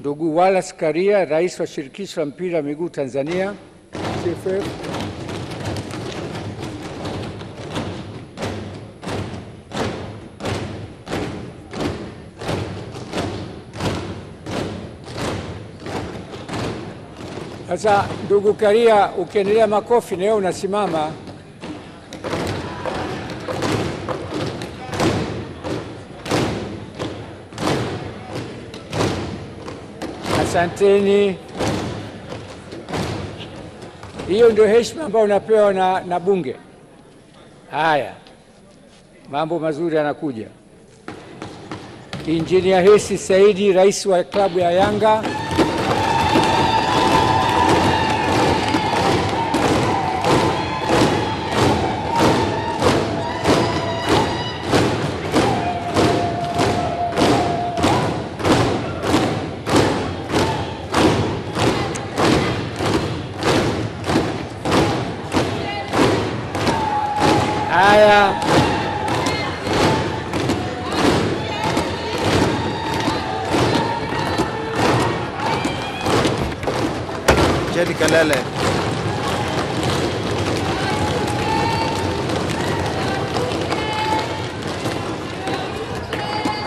Ndugu Wallace Karia, Rais wa Shirikisho la Mpira wa Miguu Tanzania TFF. Sasa ndugu Karia, ukiendelea makofi na wewe unasimama. Asanteni. Hiyo ndio heshima ambayo unapewa na Bunge. Haya, mambo mazuri yanakuja. Injinia Hersi Saidi, rais wa klabu ya Yanga. Haya, Jadi kelele.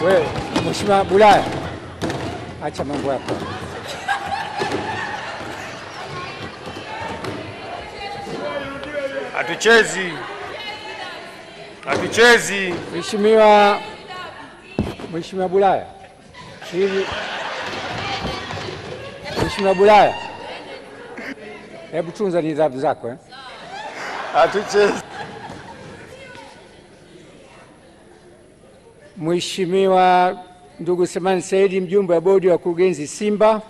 wewe Mheshimiwa Bulaya, acha mambo yako. Hatuchezi. Hatuchezi. Mheshimiwa Bulaya. Mheshimiwa Bulaya, hebu tunza nidhamu zako. Hatuchezi. Mheshimiwa ndugu Selemani Saidi, mjumbe wa bodi wa wakurugenzi Simba.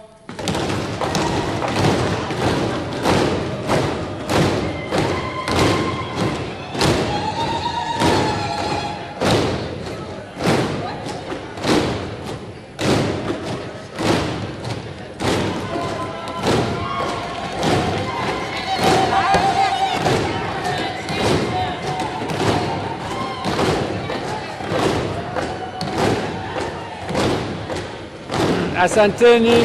Asanteni.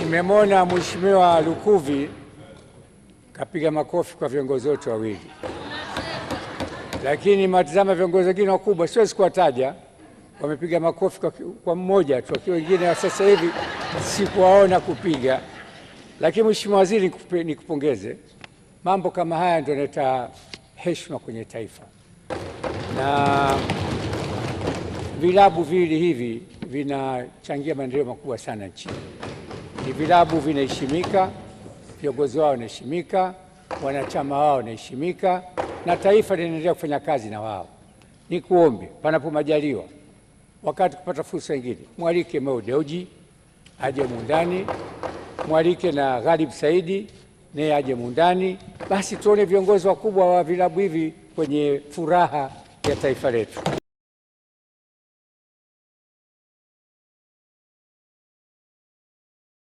Nimemwona Mheshimiwa Lukuvi kapiga makofi kwa viongozi wote wawili, lakini matazama viongozi wengine wakubwa, siwezi kuwataja, wamepiga makofi kwa mmoja tu, kwa wengine sasa hivi sikuwaona kupiga. Lakini Mheshimiwa Waziri, nikupongeze. Mambo kama haya ndio yanaleta heshima kwenye taifa, na vilabu vili hivi vinachangia maendeleo makubwa sana nchini. Ni vilabu vinaheshimika, viongozi wao wanaheshimika, wanachama wao wanaheshimika, na taifa linaendelea kufanya kazi na wao. Nikuombe, panapo majaliwa, wakati kupata fursa nyingine, mwalike Mo Dewji aje Mundani, mwalike na Ghalib Saidi naye aje Mundani, basi tuone viongozi wakubwa wa vilabu hivi kwenye furaha ya taifa letu.